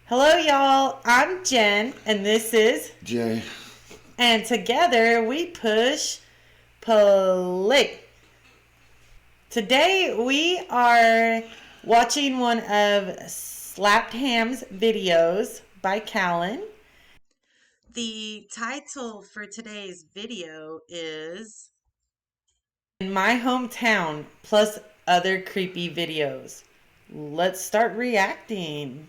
Hello, y'all. I'm Jen, and this is Jay. And together we push play. Today we are watching one of Slapped Ham's videos by Callan. The title for today's video is In My Hometown plus Other Creepy Videos. Let's start reacting.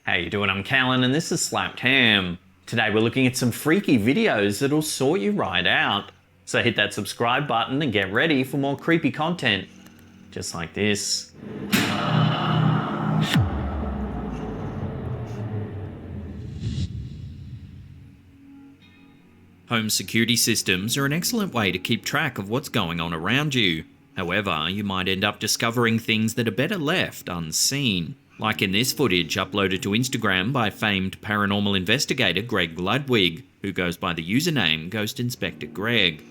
How you doing? I'm Callan and this is Slapped Ham. Today we're looking at some freaky videos that'll sort you right out. So hit that subscribe button and get ready for more creepy content. Just like this. Home security systems are an excellent way to keep track of what's going on around you. However, you might end up discovering things that are better left unseen. Like in this footage uploaded to Instagram by famed paranormal investigator Greg Ludwig, who goes by the username Ghost Inspector Greg.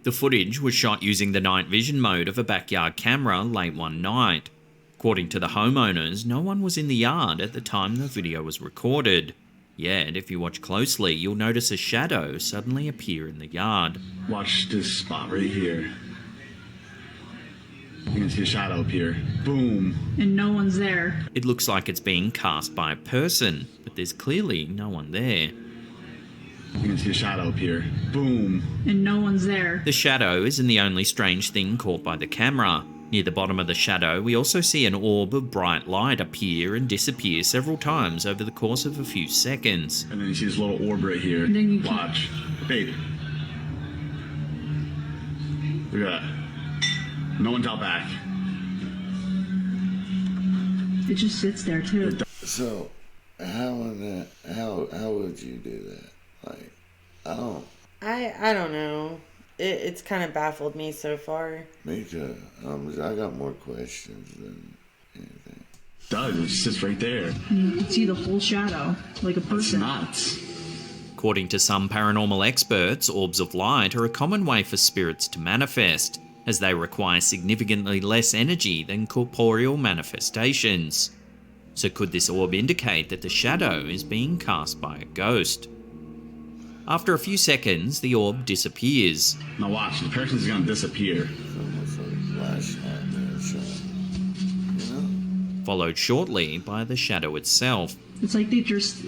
The footage was shot using the night vision mode of a backyard camera late one night. According to the homeowners, no one was in the yard at the time the video was recorded. Yet, if you watch closely, you'll notice a shadow suddenly appear in the yard. Watch this spot right here. You can see a shadow appear. Boom. And no one's there. It looks like it's being cast by a person, but there's clearly no one there. You can see a shadow appear. Boom. And no one's there. The shadow isn't the only strange thing caught by the camera. Near the bottom of the shadow, we also see an orb of bright light appear and disappear several times over the course of a few seconds. And then you see this little orb right here. And then you watch. Babe. Look at that. No one's out back. It just sits there too. So, how would you do that? Like, I don't know. It's kind of baffled me so far. Me too. I got more questions than anything. It does. It just sits right there. You can see the whole shadow, like a It's person. nuts. According to some paranormal experts, orbs of light are a common way for spirits to manifest, as they require significantly less energy than corporeal manifestations. So could this orb indicate that the shadow is being cast by a ghost? After a few seconds, the orb disappears. Now watch. The person's gonna disappear. It's almost like a flashlight there, so, you know? Followed shortly by the shadow itself. It's like they're just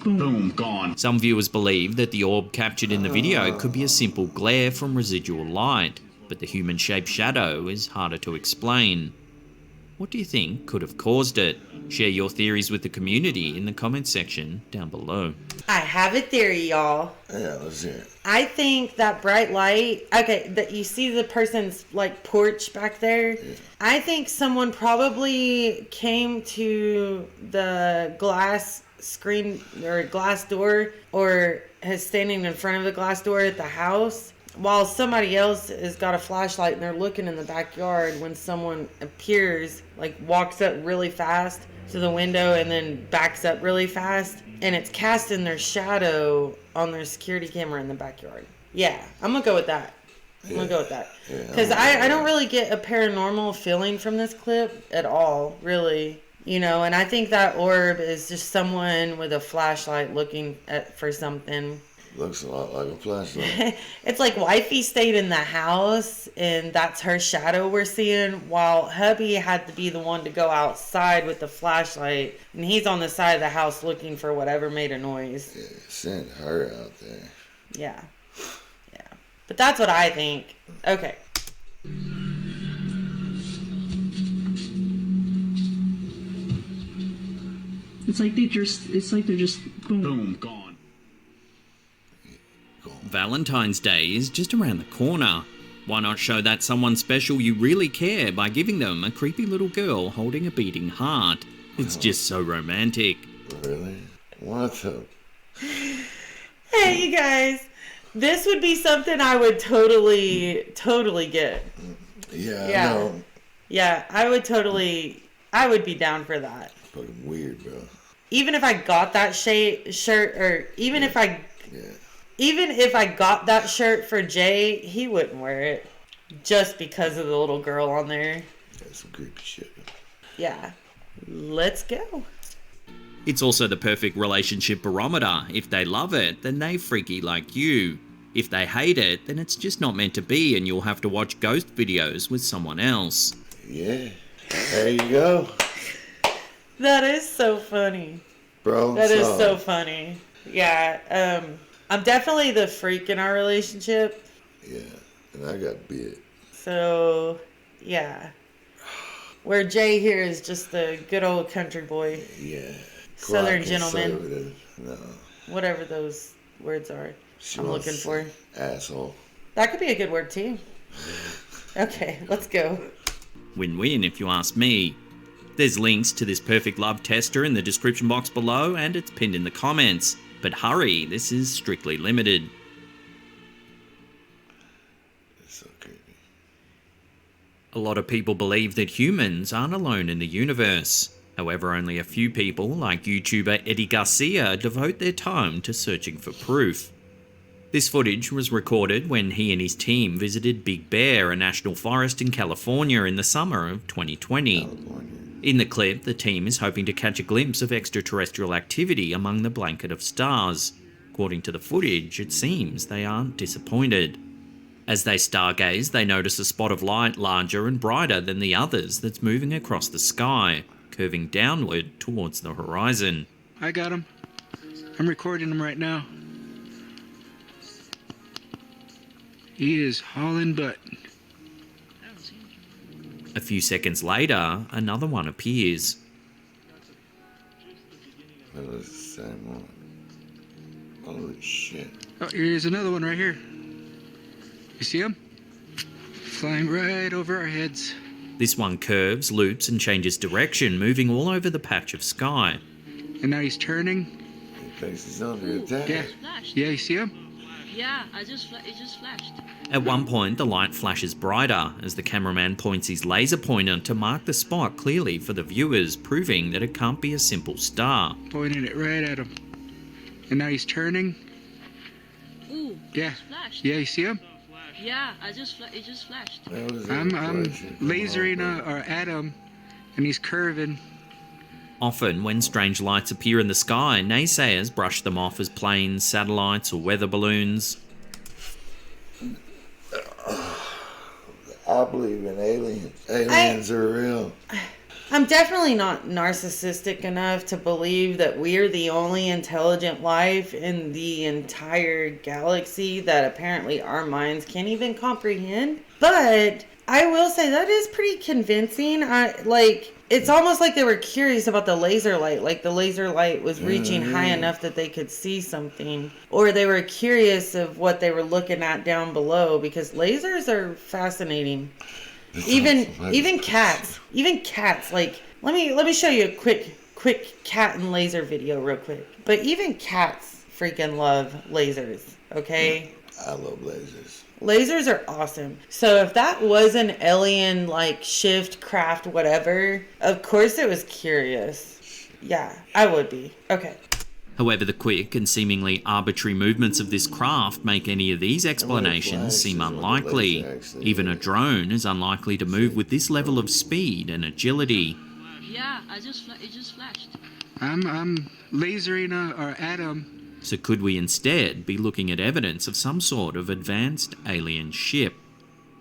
boom. Boom. Gone. Some viewers believe that the orb captured in the video could be a simple glare from residual light, but the human-shaped shadow is harder to explain. What do you think could have caused it? Share your theories with the community in the comments section down below. I have a theory, y'all. Yeah, let's hear it. I think that bright light, that you see the person's like porch back there. Yeah. I think someone probably came to the glass screen or glass door, or is standing in front of the glass door at the house, while somebody else has got a flashlight and they're looking in the backyard when someone appears, like walks up really fast to the window and then backs up really fast, and it's casting their shadow on their security camera in the backyard. Yeah, I'm gonna go with that. I'm gonna go with that. Because I don't really get a paranormal feeling from this clip at all, really. You know, and I think that orb is just someone with a flashlight looking for something. Looks a lot like a flashlight. It's like wifey stayed in the house and that's her shadow we're seeing, while hubby had to be the one to go outside with the flashlight, and he's on the side of the house looking for whatever made a noise. Yeah, send her out there. Yeah. But that's what I think. Okay. It's like they're just boom. Boom. Gone. Valentine's Day is just around the corner. Why not show that someone special you really care by giving them a creepy little girl holding a beating heart? It's just so romantic. Really? What the? Hey, you guys. This would be something I would totally get. Yeah. I know. Yeah, I would be down for that. Fucking weird, bro. even if I got that shirt, or even if I got that shirt for Jay, he wouldn't wear it just because of the little girl on there. That's some creepy shit. Yeah. Let's go. It's also the perfect relationship barometer. If they love it, then they freaky like you. If they hate it, then it's just not meant to be and you'll have to watch ghost videos with someone else. Yeah. There you go. That is so funny. Bro, That is so funny. Yeah, I'm definitely the freak in our relationship. Yeah, and I got bit. So, yeah. Where Jay here is just the good old country boy. Yeah. Southern Quite gentleman. conservative. No. Whatever those words are. I'm looking for. Asshole. That could be a good word too. Okay, let's go. Win-win if you ask me. There's links to this perfect love tester in the description box below and it's pinned in the comments. But hurry, this is strictly limited. It's so creepy. A lot of people believe that humans aren't alone in the universe. However, only a few people, like YouTuber Eddie Garcia, devote their time to searching for proof. This footage was recorded when he and his team visited Big Bear, a national forest in California in the summer of 2020. In the clip, the team is hoping to catch a glimpse of extraterrestrial activity among the blanket of stars. According to the footage, it seems they aren't disappointed. As they stargaze, they notice a spot of light larger and brighter than the others that's moving across the sky, curving downward towards the horizon. I got him. I'm recording him right now. He is hauling butt. A few seconds later, another one appears. That was the same one. Holy shit. Oh, here's another one right here. You see him? Flying right over our heads. This one curves, loops, and changes direction, moving all over the patch of sky. And now he's turning. He thinks he's under attack. Yeah. Yeah, you see him? Yeah, it just flashed. At one point, the light flashes brighter as the cameraman points his laser pointer to mark the spot clearly for the viewers, proving that it can't be a simple star. Pointing it right at him. And now he's turning. Ooh, Yeah. it flashed. Yeah, you see him? Yeah, it just flashed. That was I'm inflation. Come lasering on, at him, and he's curving. Often, when strange lights appear in the sky, naysayers brush them off as planes, satellites, or weather balloons. I believe in aliens. Aliens are real. I'm definitely not narcissistic enough to believe that we're the only intelligent life in the entire galaxy that apparently our minds can't even comprehend. But I will say that is pretty convincing. It's almost like they were curious about the laser light. Like the laser light was reaching high enough that they could see something. Or they were curious of what they were looking at down below, because lasers are fascinating. Even cats. Like, let me show you a quick cat and laser video real quick. But even cats freaking love lasers, okay? I love lasers. Lasers are awesome. So if that was an alien, like, shift, craft, whatever, of course it was curious. Yeah, I would be. Okay. However, the quick and seemingly arbitrary movements of this craft make any of these explanations seem unlikely. Even a drone is unlikely to move with this level of speed and agility. Yeah, it just flashed. I'm lasering at him. So could we instead be looking at evidence of some sort of advanced alien ship?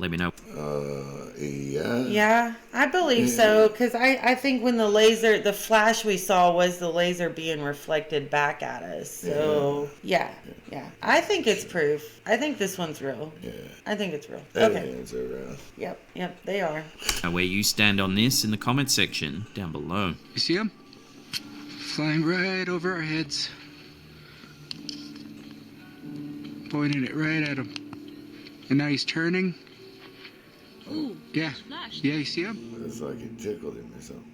Let me know. Yeah. Yeah, I believe so, because I think when the flash we saw was the laser being reflected back at us. So, yeah. I think it's proof. I think this one's real. Yeah. I think it's real. Okay. Aliens are real. Yep, they are. Know where you stand on this in the comments section down below. You see him? Flying right over our heads. Pointing it right at him. And now he's turning. Ooh, Yeah. it flashed. Yeah, you see him? It's like it tickled him or something.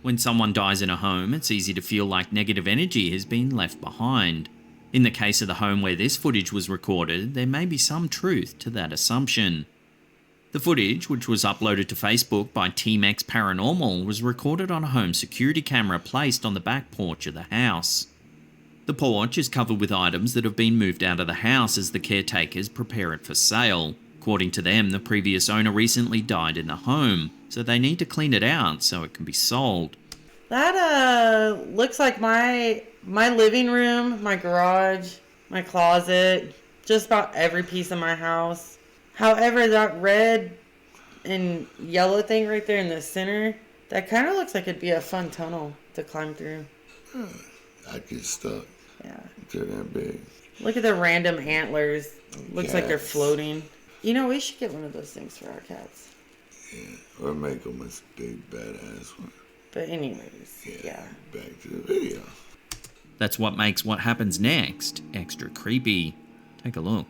When someone dies in a home, it's easy to feel like negative energy has been left behind. In the case of the home where this footage was recorded, there may be some truth to that assumption. The footage, which was uploaded to Facebook by Team X Paranormal, was recorded on a home security camera placed on the back porch of the house. The porch is covered with items that have been moved out of the house as the caretakers prepare it for sale. According to them, the previous owner recently died in the home, so they need to clean it out so it can be sold. That looks like my living room, my garage, my closet, just about every piece of my house. However, that red and yellow thing right there in the center, that kind of looks like it'd be a fun tunnel to climb through. I'd get stuck. Yeah. They're that big. Look at the random antlers. Looks like they're Cats. floating. You know, we should get one of those things for our cats. Yeah, or make them a big badass one. But anyways, yeah. Back to the video. That's what makes what happens next extra creepy. Take a look.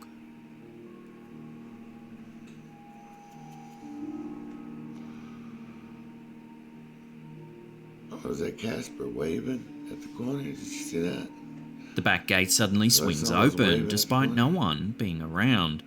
Oh, is that Casper waving at the corner? Did you see that? The back gate suddenly swings someone's waving open at despite the no corner. one being around.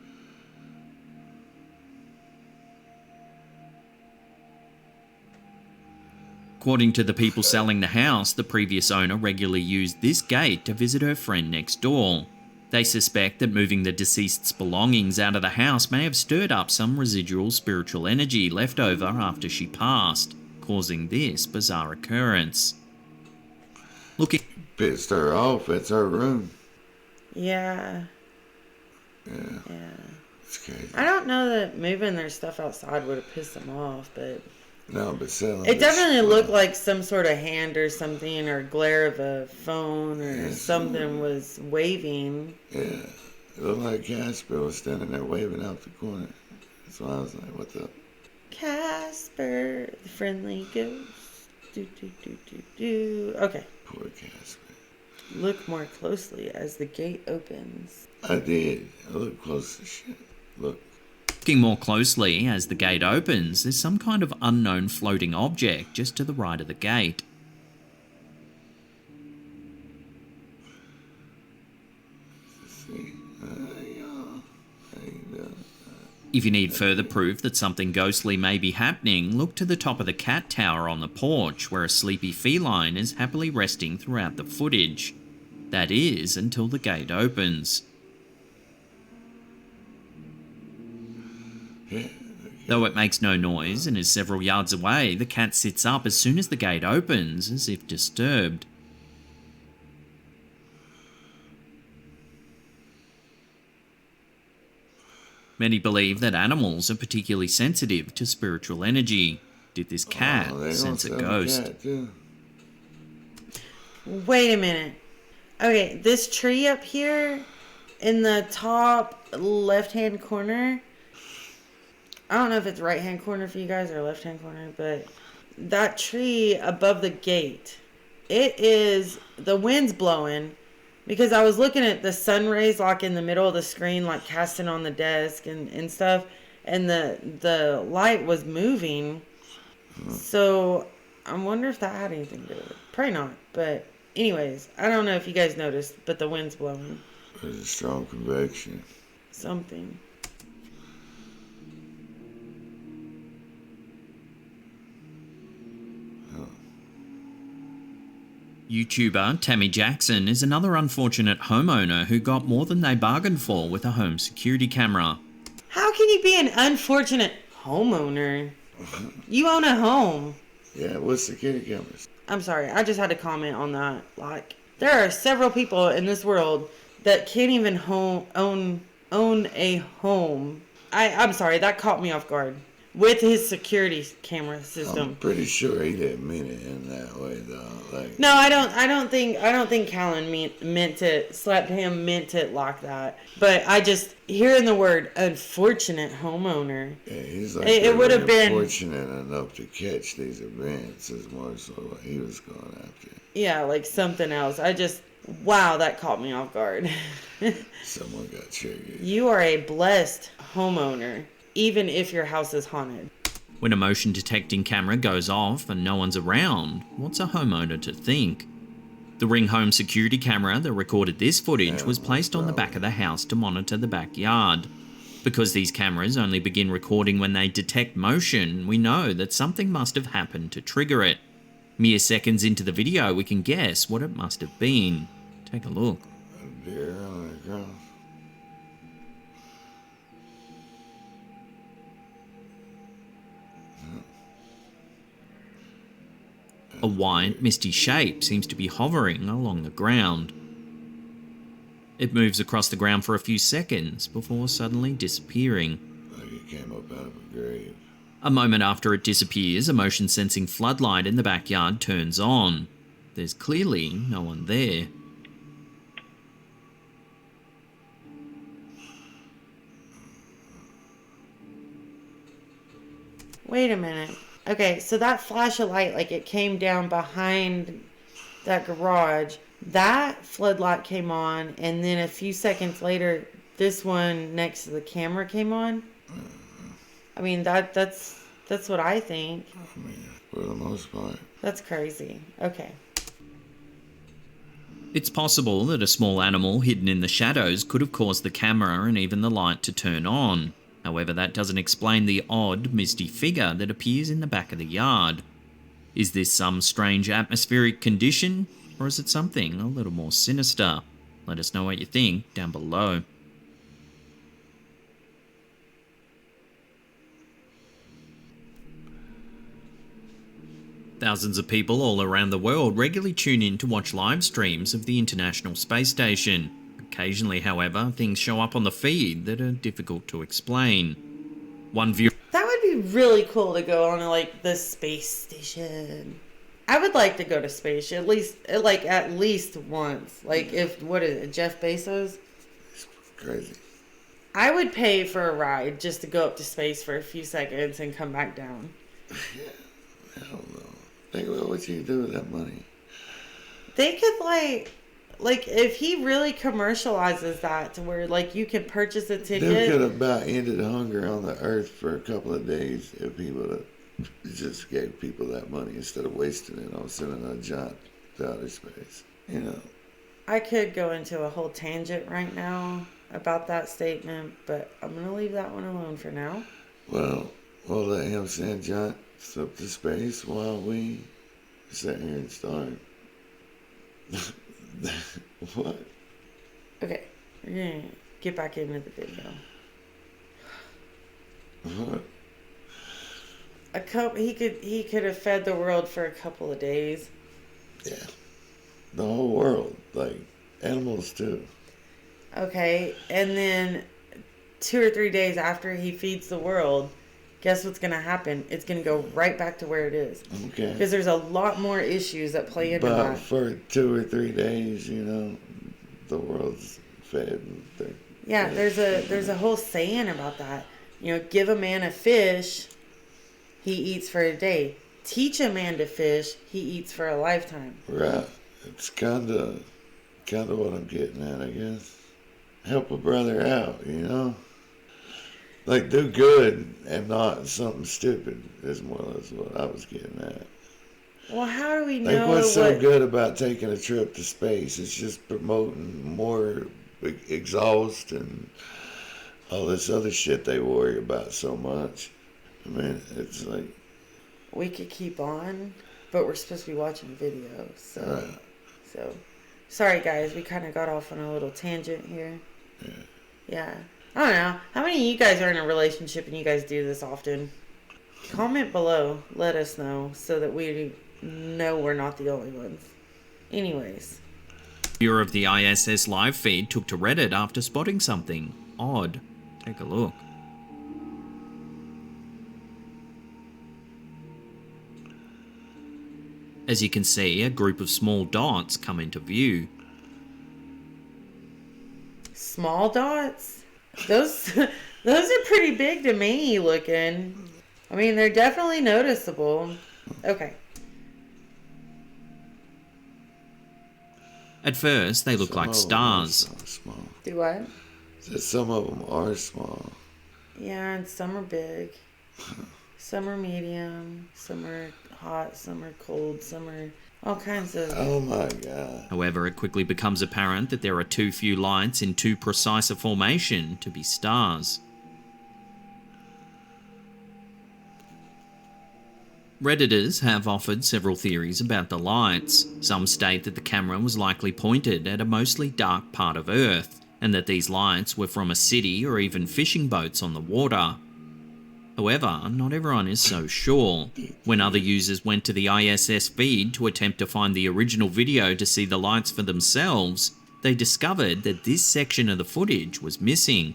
According to the people selling the house, the previous owner regularly used this gate to visit her friend next door. They suspect that moving the deceased's belongings out of the house may have stirred up some residual spiritual energy left over after she passed, causing this bizarre occurrence. Looking Pissed her off. That's her room. Yeah. Yeah, Yeah. it's crazy. I don't know that moving their stuff outside would have pissed them off, but No, but selling it definitely this- looked like some sort of hand or something, or glare of a phone, or Yes. something was waving. Yeah, it looked like Casper was standing there waving out the corner. So I was like, what the? Casper, the friendly ghost. Do, do, do, do, do. Okay. Poor Casper. Look more closely as the gate opens. I did. I looked close as shit. Look. Looking more closely as the gate opens, there's some kind of unknown floating object just to the right of the gate. See? If you need further proof that something ghostly may be happening, look to the top of the cat tower on the porch where a sleepy feline is happily resting throughout the footage. That is, until the gate opens. Though it makes no noise and is several yards away, the cat sits up as soon as the gate opens, as if disturbed. Many believe that animals are particularly sensitive to spiritual energy. Did this cat Oh, they sense a gonna sell the ghost? cat, too. Wait a minute. Okay, this tree up here in the top left-hand corner. I don't know if it's right-hand corner for you guys or left-hand corner, but that tree above the gate, the wind's blowing, because I was looking at the sun rays like in the middle of the screen, like casting on the desk and stuff, and the light was moving. So I wonder if that had anything to do with it. Probably not, but anyways, I don't know if you guys noticed, but the wind's blowing. There's a strong convection. Something. YouTuber Tammy Jackson is another unfortunate homeowner who got more than they bargained for with a home security camera. How can you be an unfortunate homeowner? You own a home. Yeah, what's security cameras? I'm sorry, I just had to comment on that. Like, there are several people in this world that can't even own a home. I'm sorry, that caught me off guard. With his security camera I'm system. pretty sure he didn't mean it in that way, though. Like, No, I don't think Callan meant it like that. But I just hearing the word unfortunate homeowner. yeah, he's like It would have been- fortunate enough to catch these events. Is more so what he was going after. Yeah, like something else. Wow, that caught me off guard. Someone got triggered. You are a blessed homeowner, even if your house is haunted. When a motion detecting camera goes off and no one's around, what's a homeowner to think? The Ring home security camera that recorded this footage was placed on the back of the house to monitor the backyard. Because these cameras only begin recording when they detect motion, we know that something must have happened to trigger it. Mere seconds into the video, we can guess what it must have been. Take a look. A deer on the ground. A white, misty shape seems to be hovering along the ground. It moves across the ground for a few seconds before suddenly disappearing. Like it came up out of a grave. A moment after it disappears, a motion-sensing floodlight in the backyard turns on. There's clearly no one there. Wait a minute. Okay, so that flash of light, like it came down behind that garage. That floodlight came on, and then a few seconds later, this one next to the camera came on. I mean, that's what I think. I mean, for the most part. That's crazy. Okay. It's possible that a small animal hidden in the shadows could have caused the camera and even the light to turn on. However, that doesn't explain the odd, misty figure that appears in the back of the yard. Is this some strange atmospheric condition, or is it something a little more sinister? Let us know what you think down below. Thousands of people all around the world regularly tune in to watch live streams of the International Space Station. Occasionally, however, things show up on the feed that are difficult to explain. One viewer... That would be really cool to go on, like, the space station. I would like to go to space at least once. Like, if, what is it, Jeff Bezos? It's crazy. I would pay for a ride just to go up to space for a few seconds and come back down. Yeah, I don't know. Think about what you can do with that money. They could, like if he really commercializes that to where, like, you can purchase a ticket. They could have about ended hunger on the earth for a couple of days if he would have just gave people that money instead of wasting it on sending a giant to outer space. You know. I could go into a whole tangent right now about that statement, but I'm going to leave that one alone for now. Well, we'll let him send giants up to space while we sit here and start. What? Okay, we're going to get back into the video. What? He could have fed the world for a couple of days. Yeah. The whole world. Like, animals too. Okay, and then 2 or 3 days after he feeds the world, guess what's going to happen? It's going to go right back to where it is. Okay. Because there's a lot more issues that play into But that. for 2 or 3 days, you know, the world's fed. Yeah, there's a whole saying about that. You know, give a man a fish, he eats for a day. Teach a man to fish, he eats for a lifetime. Right. It's kind of what I'm getting at, I guess. Help a brother out, you know? Like, do good and not something stupid is more or less what I was getting at. Well, how do we know Like, what's so good about taking a trip to space? It's just promoting more exhaust and all this other shit they worry about so much. I mean, it's like... We could keep on, but we're supposed to be watching video, so... Right. So, sorry guys, we kind of got off on a little tangent here. Yeah. Yeah. I don't know. How many of you guys are in a relationship and you guys do this often? Comment below. Let us know so that we know we're not the only ones. Anyways. Viewer of the ISS live feed took to Reddit after spotting something odd. Take a look. As you can see, a group of small dots come into view. Small dots? Those are pretty big to me looking. I mean, they're definitely noticeable. Okay. At first, they look like stars. Small. Do what? Some of them are small. Yeah, and some are big. Some are medium. Some are hot. Some are cold. Some are all kinds of... Oh my God. However, it quickly becomes apparent that there are too few lights in too precise a formation to be stars. Redditors have offered several theories about the lights. Some state that the camera was likely pointed at a mostly dark part of Earth, and that these lights were from a city or even fishing boats on the water. However, not everyone is so sure. When other users went to the ISS feed to attempt to find the original video to see the lights for themselves, they discovered that this section of the footage was missing.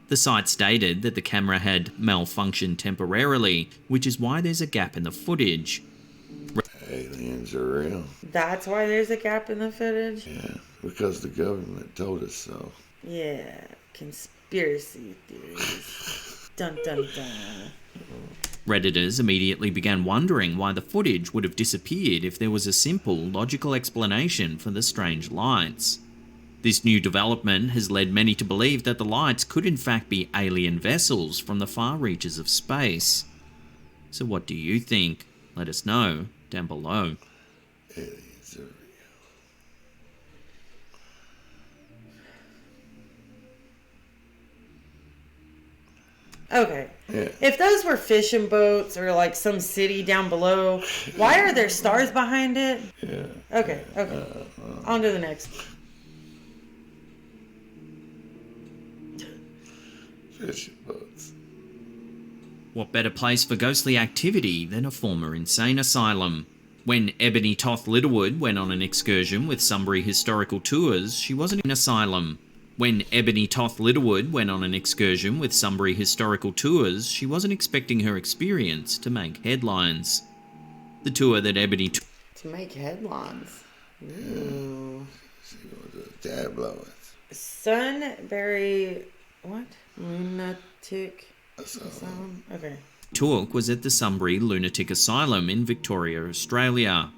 The site stated that the camera had malfunctioned temporarily, which is why there's a gap in the footage. Aliens are real. That's why there's a gap in the footage? Yeah, because the government told us so. Yeah, conspiracy theories. Dun dun dun. Redditors immediately began wondering why the footage would have disappeared if there was a simple, logical explanation for the strange lights. This new development has led many to believe that the lights could in fact be alien vessels from the far reaches of space. So what do you think? Let us know down below. Aliens are real. Okay. Yeah. If those were fishing boats or like some city down below, why are there stars behind it? Yeah. Okay, okay. On to the next. Fishing boats. What better place for ghostly activity than a former insane asylum? When Ebony Toth Littlewood went on an excursion with Sunbury Historical Tours, she wasn't in an asylum. When Ebony Toth Littlewood went on an excursion with Sunbury Historical Tours, she wasn't expecting her experience to make headlines. The tour that Ebony took To make headlines. Ooh. She was a tabloids. Sunbury. What? Lunatic Asylum. Asylum? Okay. was at the Sunbury Lunatic Asylum in Victoria, Australia.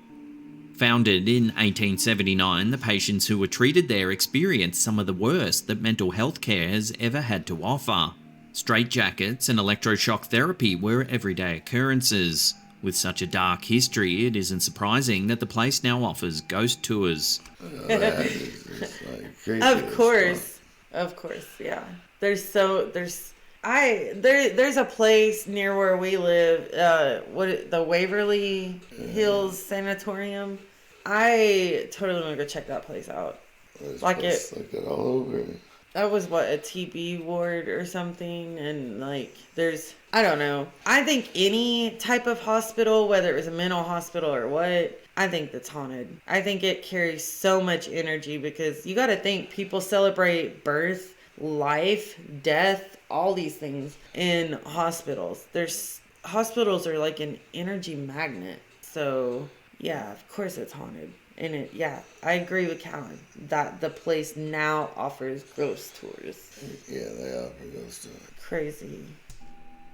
Founded in 1879, the patients who were treated there experienced some of the worst that mental health care has ever had to offer. Straitjackets and electroshock therapy were everyday occurrences. With such a dark history, it isn't surprising that the place now offers ghost tours. That is just like creepy Of as course. Of course, yeah. There's a place near where we live, the Waverly Hills Sanatorium. I totally want to go check that place out. fuck. There's Like places like that all over. That was what, a TB ward or something, and like I don't know. I think any type of hospital, whether it was a mental hospital or what, I think that's haunted. I think it carries so much energy because you got to think people celebrate birth, life, death, all these things in hospitals. Hospitals are like an energy magnet. So yeah, of course it's haunted. And I agree with Callan that the place now offers ghost tours. Yeah, they offer ghost tours. Crazy.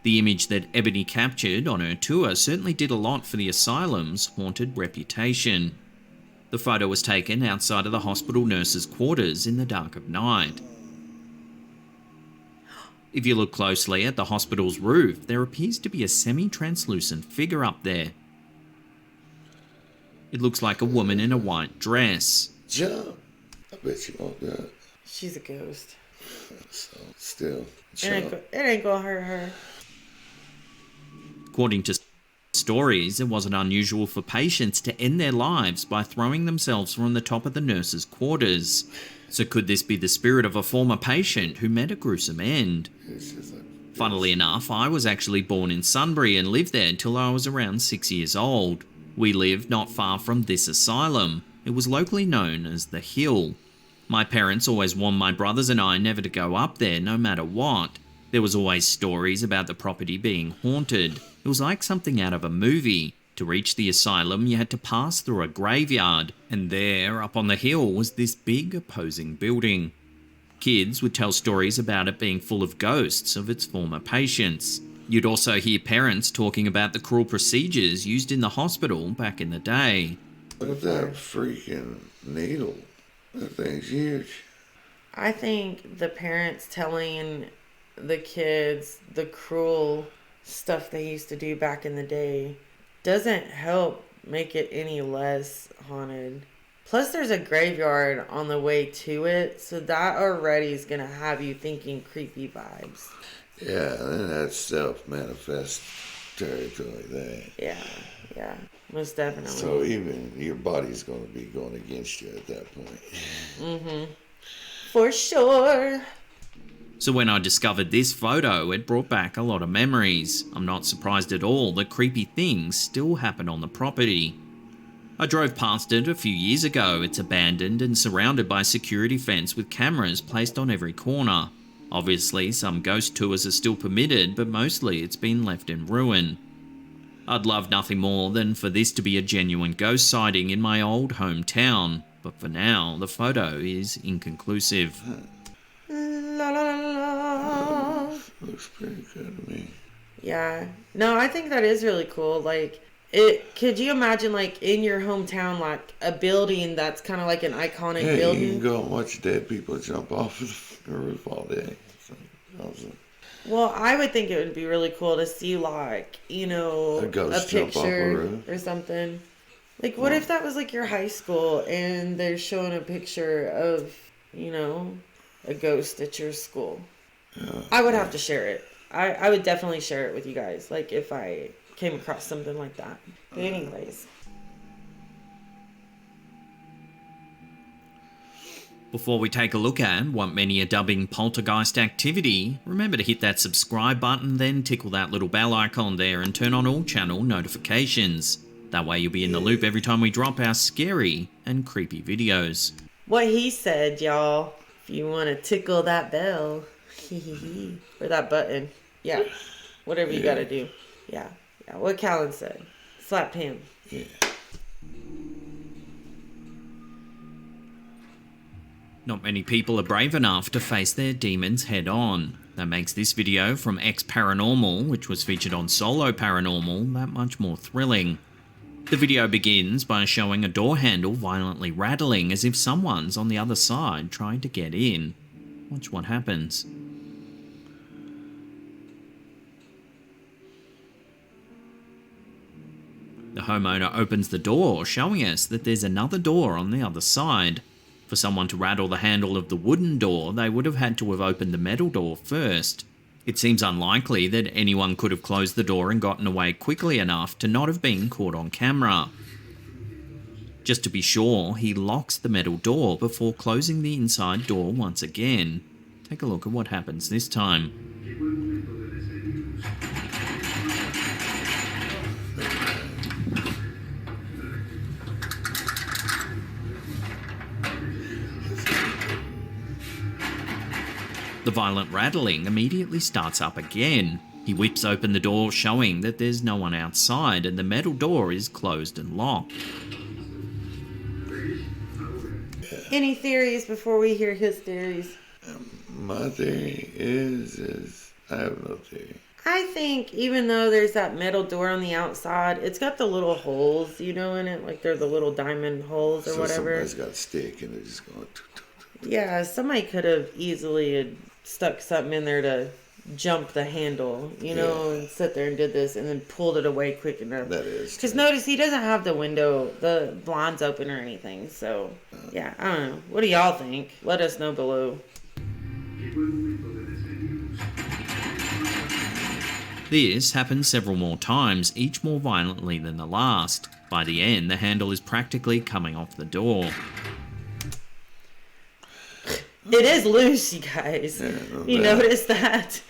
The image that Ebony captured on her tour certainly did a lot for the asylum's haunted reputation. The photo was taken outside of the hospital nurses' quarters in the dark of night. If you look closely at the hospital's roof, there appears to be a semi-translucent figure up there. It looks like a woman in a white dress. Jump! I bet you won't do it. She's a ghost. So, still, It ain't gonna hurt her. According to stories, it wasn't unusual for patients to end their lives by throwing themselves from the top of the nurses' quarters. So could this be the spirit of a former patient who met a gruesome end? It's just like, Funnily enough, I was actually born in Sunbury and lived there until I was around 6 years old. We lived not far from this asylum. It was locally known as The Hill. My parents always warned my brothers and I never to go up there no matter what. There was always stories about the property being haunted. It was like something out of a movie. To reach the asylum, you had to pass through a graveyard, and there, up on the hill, was this big opposing building. Kids would tell stories about it being full of ghosts of its former patients. You'd also hear parents talking about the cruel procedures used in the hospital back in the day. what if that freaking needle? That thing's huge. I think the parents telling the kids the cruel stuff they used to do back in the day doesn't help make it any less haunted. Plus, there's a graveyard on the way to it, so that already is going to have you thinking creepy vibes. Yeah, and then that stuff manifests territory there. Yeah, most definitely. So even your body's going to be going against you at that point. For sure. So when I discovered this photo, it brought back a lot of memories. I'm not surprised at all that creepy things still happen on the property. I drove past it a few years ago. It's abandoned and surrounded by a security fence with cameras placed on every corner. Obviously, some ghost tours are still permitted, but mostly it's been left in ruin. I'd love nothing more than for this to be a genuine ghost sighting in my old hometown, but for now, the photo is inconclusive. La la la la. Looks pretty good to me. Yeah. No, I think that is really cool. Like, could you imagine, like, in your hometown, like, a building that's kind of like an iconic Yeah, building? you can go and watch dead people jump off of the roof all day. So, awesome. Well, I would think it would be really cool to see, like, you know, A ghost jump off a picture roof. or something. Like, what if that was, like, your high school and they're showing a picture of, you know, a ghost at your school? I would have to share it. I would definitely share it with you guys, like, if I came across something like that. But anyways. Before we take a look at what many are dubbing poltergeist activity, remember to hit that subscribe button, then tickle that little bell icon there and turn on all channel notifications. That way you'll be in the loop every time we drop our scary and creepy videos. What he said, y'all. If you want to tickle that bell. Or that button. Yeah. Whatever you gotta do. Yeah. Yeah. What Callan said. Slapped him. Yeah. Not many people are brave enough to face their demons head on. That makes this video from X Paranormal, which was featured on Solo Paranormal, that much more thrilling. The video begins by showing a door handle violently rattling as if someone's on the other side trying to get in. Watch what happens. The homeowner opens the door, showing us that there's another door on the other side. For someone to rattle the handle of the wooden door, they would have had to have opened the metal door first. It seems unlikely that anyone could have closed the door and gotten away quickly enough to not have been caught on camera. Just to be sure, he locks the metal door before closing the inside door once again. Take a look at what happens this time. The violent rattling immediately starts up again. He whips open the door, showing that there's no one outside and the metal door is closed and locked. Any theories before we hear his theories? My theory is I have no theory. I think even though there's that metal door on the outside, it's got the little holes, you know, in it. Like they're the little diamond holes or So whatever. somebody's got a stick and they're just going... Yeah, somebody could have easily had stuck something in there to jump the handle, you know, and sit there and did this and then pulled it away quick enough. That is. Because notice he doesn't have the blinds open or anything. So, yeah, I don't know. What do y'all think? Let us know below. This happens several more times, each more violently than the last. By the end, the handle is practically coming off the door. It is loose, you guys. You notice that?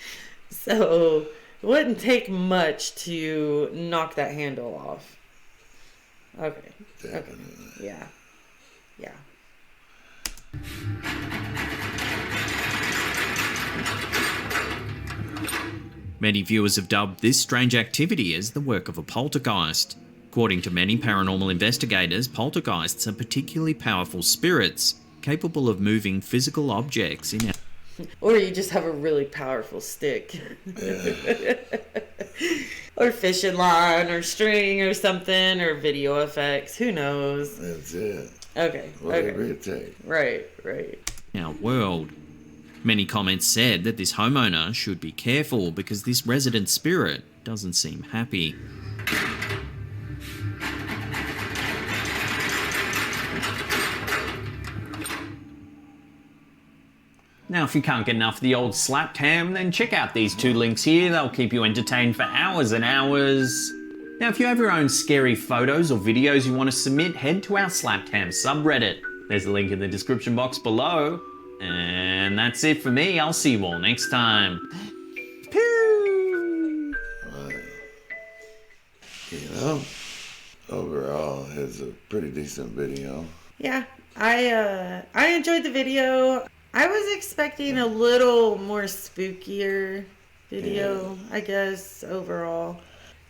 So, it wouldn't take much to knock that handle off. Okay. Definitely. Okay. Yeah. Yeah. Many viewers have dubbed this strange activity as the work of a poltergeist. According to many paranormal investigators, poltergeists are particularly powerful spirits, capable of moving physical objects in Or you just have a really powerful stick. Or fishing line or string or something or video effects. Who knows? That's it. Okay. Whatever Okay. it takes. Right. our world. Many comments said that this homeowner should be careful because this resident spirit doesn't seem happy. Now, if you can't get enough of the old slapped ham, then check out these 2 links here. They'll keep you entertained for hours and hours. Now, if you have your own scary photos or videos you want to submit, head to our slapped ham subreddit. There's a link in the description box below. And that's it for me. I'll see you all next time. Pew! You know, overall, it's a pretty decent video. Yeah, I enjoyed the video. I was expecting a little more spookier video, I guess, overall.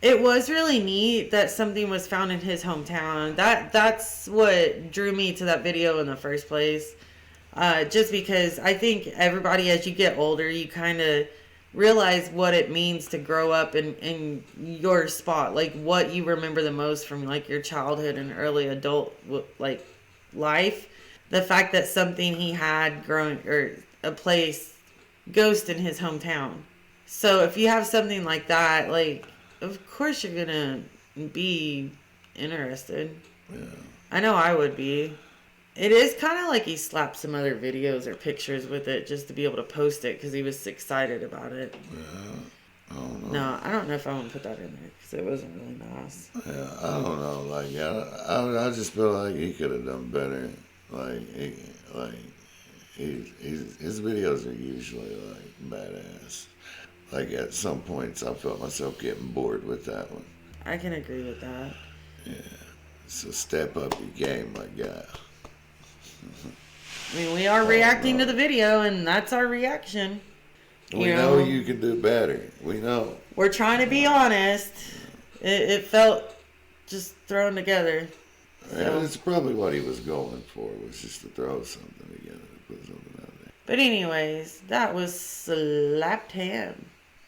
It was really neat that something was found in his hometown. That's what drew me to that video in the first place. Just because I think everybody, as you get older, you kind of realize what it means to grow up in your spot. Like, what you remember the most from, like, your childhood and early adult, like, life. The fact that something he had growing, or a place, ghost in his hometown. So if you have something like that, like, of course you're gonna be interested. Yeah. I know I would be. It is kind of like he slapped some other videos or pictures with it just to be able to post it because he was excited about it. Yeah. I don't know. No, I don't know if I want to put that in there because it wasn't really nice. Yeah, I don't know. Like, I just feel like he could have done better. His videos are usually like badass. Like, at some points, I felt myself getting bored with that one. I can agree with that. Yeah. So step up your game, my guy. I mean, we are reacting to the video, and that's our reaction. We know you can do better. We know. We're trying to be honest. It felt just thrown together. So. Yeah, that's probably what he was going for, was just to throw something together, to put something out there. But anyways, that was Slapped Ham.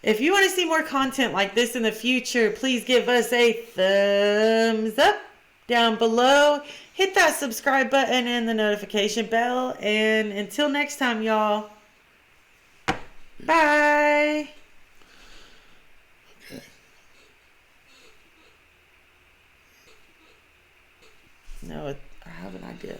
If you want to see more content like this in the future, please give us a thumbs up down below. Hit that subscribe button and the notification bell. And until next time, y'all. Bye. Okay. No, I have an idea.